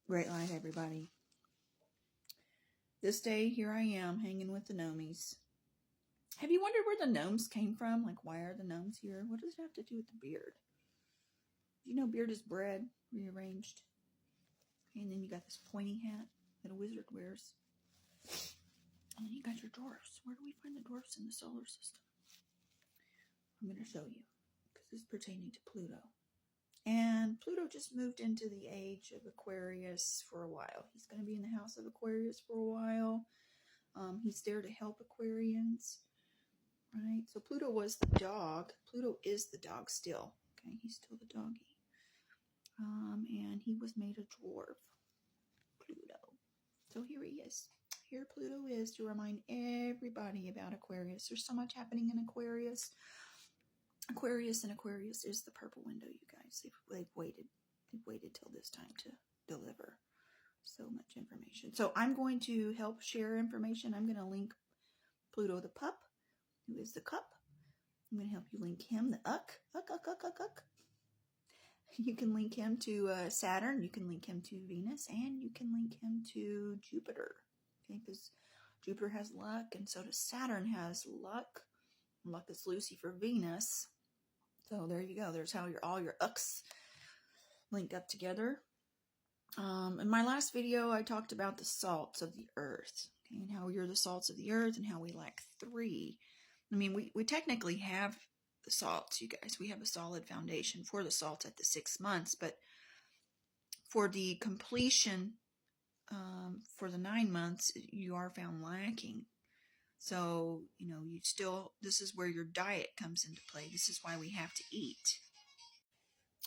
Great light, everybody. This day, here I am, hanging with the gnomies. Have you wondered where the gnomes came from? Like, why are the gnomes here? What does it have to do with the beard? Do you know beard is bred, rearranged? Okay, and then you got this pointy hat that a wizard wears. And then you got your dwarfs. Where do we find the dwarfs in the solar system? I'm going to show you, because this is pertaining to Pluto. And Pluto just moved into the age of Aquarius for a while. He's going to be in the house of Aquarius for a while. He's there to help Aquarians, right? So Pluto was the dog. Pluto is the dog still. Okay, he's still the doggy. And he was made a dwarf, Pluto. So here he is. Here Pluto is to remind everybody about Aquarius. There's so much happening in Aquarius. Aquarius is the purple window, you guys. They've waited till this time to deliver so much information. So I'm going to help share information. I'm going to link Pluto the pup, who is the cup. I'm going to help you link him, the uck. You can link him to Saturn. You can link him to Venus, and you can link him to Jupiter. Okay, because Jupiter has luck, and so does Saturn has luck. Luck is Lucy for Venus. So there you go. There's how all your ucks link up together. In my last video, I talked about the salts of the earth, okay, and how you're the salts of the earth, and how we lack 3. I mean, we technically have the salts, you guys. We have a solid foundation for the salts at the 6 months, but for the completion, for the 9 months, you are found lacking. So, this is where your diet comes into play. This is why we have to eat.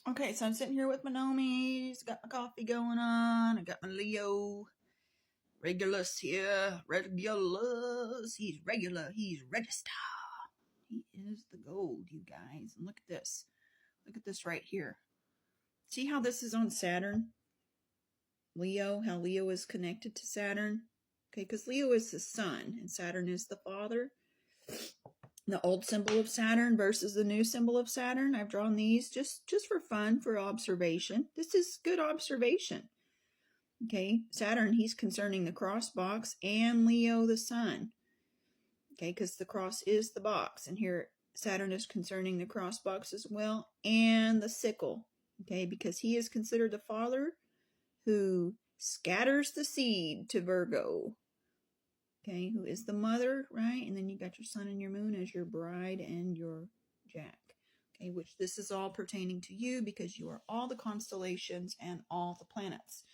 Okay, so I'm sitting here with my gnomies. Got my coffee going on. I got my Leo Regulus here. Regulus. He's regular. He's register. He is the gold, you guys. And look at this. Look at this right here. See how this is on Saturn? Leo, how Leo is connected to Saturn. Okay, because Leo is the sun and Saturn is the father. The old symbol of Saturn versus the new symbol of Saturn. I've drawn these just for fun, for observation. This is good observation. Okay, Saturn, he's concerning the cross box, and Leo, the sun. Okay, because the cross is the box. And here, Saturn is concerning the cross box as well, and the sickle. Okay, because he is considered the father who scatters the seed to Virgo. Okay, who is the mother, right? And then you got your sun and your moon as your bride and your jack. Okay, which this is all pertaining to you because you are all the constellations and all the planets.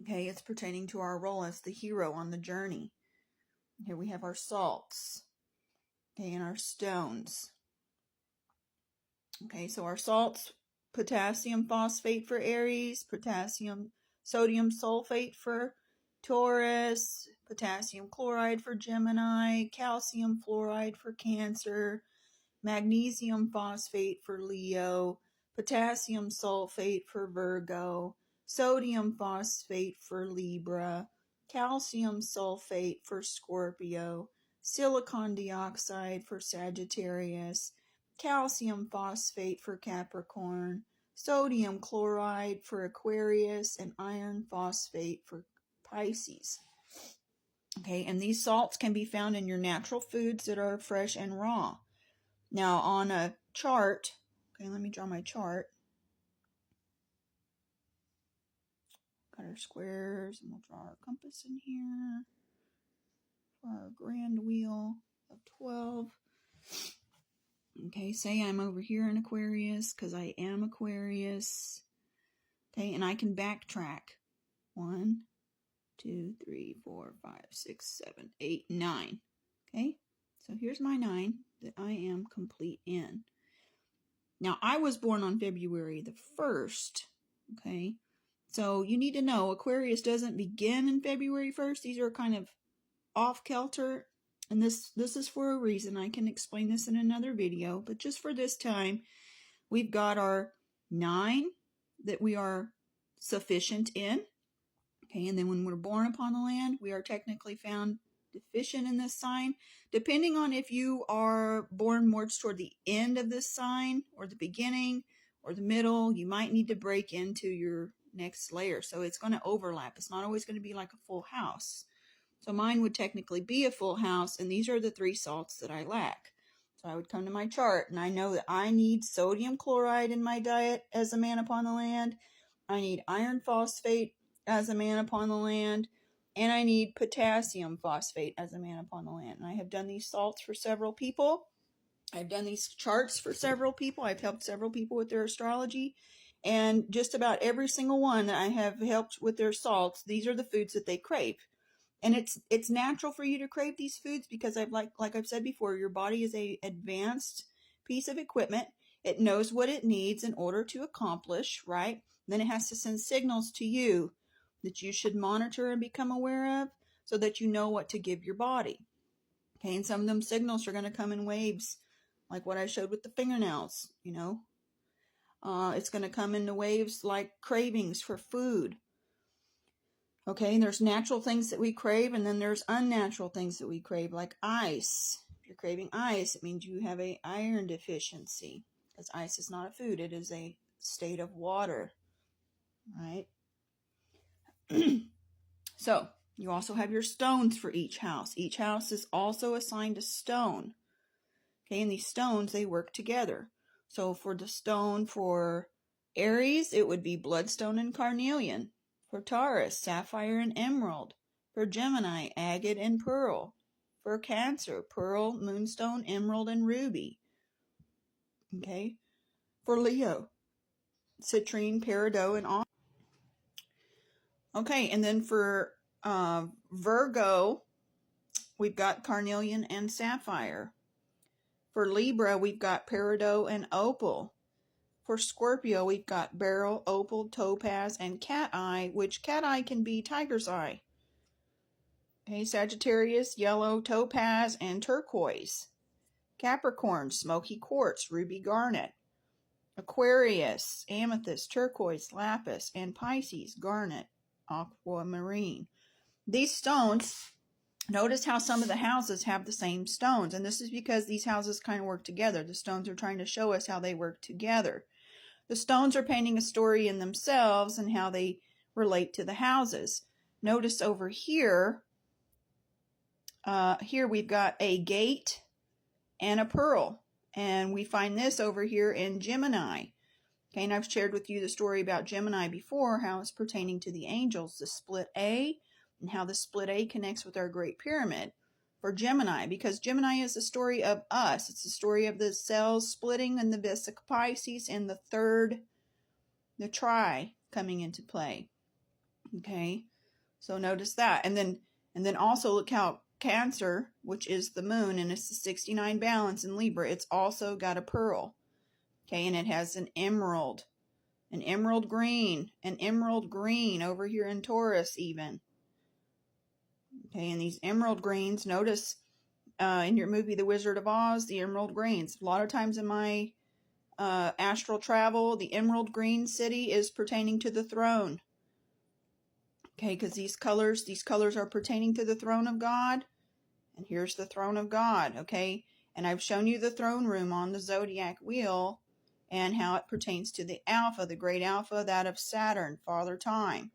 Okay, it's pertaining to our role as the hero on the journey. Here we have our salts. Okay, and our stones. Okay, so our salts, potassium phosphate for Aries, sodium sulfate for Taurus, potassium chloride for Gemini, calcium fluoride for Cancer, magnesium phosphate for Leo, potassium sulfate for Virgo, sodium phosphate for Libra, calcium sulfate for Scorpio, silicon dioxide for Sagittarius, calcium phosphate for Capricorn, sodium chloride for Aquarius, and iron phosphate for Pisces. Okay, and these salts can be found in your natural foods that are fresh and raw. Now, on a chart, okay, let me draw my chart. Got our squares, and we'll draw our compass in here for our grand wheel of 12. Okay, say I'm over here in Aquarius, because I am Aquarius. Okay, and I can backtrack. 1, 2, 3, 4, 5, 6, 7, 8, 9. Okay, so here's my 9 that I am complete in. Now, I was born on February the 1st. Okay, so you need to know Aquarius doesn't begin in February 1st. These are kind of off-kilter. And this is for a reason. I can explain this in another video. But just for this time, we've got our 9 that we are sufficient in. Okay, and then when we're born upon the land, we are technically found deficient in this sign. Depending on if you are born more toward the end of this sign, or the beginning, or the middle, you might need to break into your next layer. So it's going to overlap. It's not always going to be like a full house. So mine would technically be a full house, and these are the 3 salts that I lack. So I would come to my chart, and I know that I need sodium chloride in my diet as a man upon the land. I need iron phosphate as a man upon the land, and I need potassium phosphate as a man upon the land. And I have done these salts for several people. I've done these charts for several people. I've helped several people with their astrology, and just about every single one that I have helped with their salts, these are the foods that they crave. And it's natural for you to crave these foods because like I've said before, your body is a advanced piece of equipment. It knows what it needs in order to accomplish, right? Then it has to send signals to you that you should monitor and become aware of so that you know what to give your body. Okay, and some of them signals are going to come in waves, like what I showed with the fingernails, you know. It's going to come in the waves like cravings for food. Okay, there's natural things that we crave, and then there's unnatural things that we crave, like ice. If you're craving ice, it means you have an iron deficiency, because ice is not a food. It is a state of water, right? So, you also have your stones for each house. Each house is also assigned a stone. Okay, and these stones, they work together. So, for the stone for Aries, it would be bloodstone and carnelian. For Taurus, sapphire and emerald. For Gemini, agate and pearl. For Cancer, pearl, moonstone, emerald, and ruby. Okay. For Leo, citrine, peridot, and onyx. Okay, and then for Virgo, we've got carnelian and sapphire. For Libra, we've got peridot and opal. For Scorpio, we've got beryl, opal, topaz, and cat eye, which cat eye can be tiger's eye. Okay, Sagittarius, yellow, topaz, and turquoise. Capricorn, smoky quartz, ruby garnet. Aquarius, amethyst, turquoise, lapis, and Pisces, garnet, aquamarine. These stones, notice how some of the houses have the same stones, and this is because these houses kind of work together. The stones are trying to show us how they work together. The stones are painting a story in themselves and how they relate to the houses. Notice over here, here we've got a gate and a pearl. And we find this over here in Gemini. Okay, and I've shared with you the story about Gemini before, how it's pertaining to the angels, the split A, and how the split A connects with our Great Pyramid for Gemini, because Gemini is the story of us. It's the story of the cells splitting and the Vesica Pisces and the third, the Tri, coming into play. Okay, so notice that. And then also look how Cancer, which is the moon, and it's the 69 balance in Libra, it's also got a pearl. Okay, and it has an emerald green over here in Taurus even. Okay, and these emerald greens, notice in your movie The Wizard of Oz, the emerald greens. A lot of times in my astral travel, the emerald green city is pertaining to the throne. Okay, because these colors are pertaining to the throne of God. And here's the throne of God, okay? And I've shown you the throne room on the zodiac wheel and how it pertains to the Alpha, the great Alpha, that of Saturn, Father Time.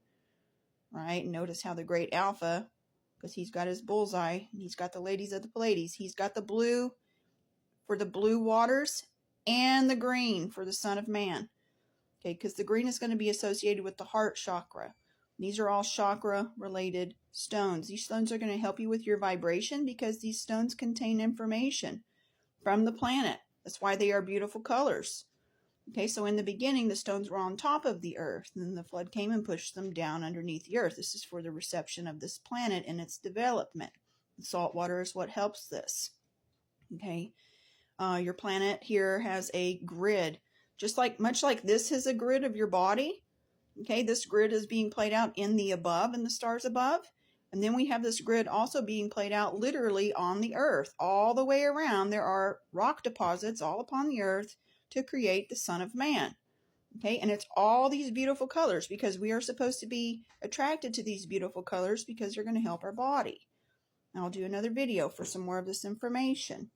Right? Notice how the great Alpha, because he's got his bullseye, and he's got the ladies of the Pleiades. He's got the blue for the blue waters and the green for the Son of Man. Okay, because the green is going to be associated with the heart chakra. These are all chakra-related stones. These stones are going to help you with your vibration because these stones contain information from the planet. That's why they are beautiful colors. Okay, so in the beginning, the stones were on top of the earth, and then the flood came and pushed them down underneath the earth. This is for the reception of this planet and its development. The salt water is what helps this. Okay, your planet here has a grid, much like this is a grid of your body. Okay, this grid is being played out in the above, in the stars above. And then we have this grid also being played out literally on the earth. All the way around, there are rock deposits all upon the earth to create the Son of Man. Okay, and it's all these beautiful colors because we are supposed to be attracted to these beautiful colors because they're going to help our body. I'll do another video for some more of this information.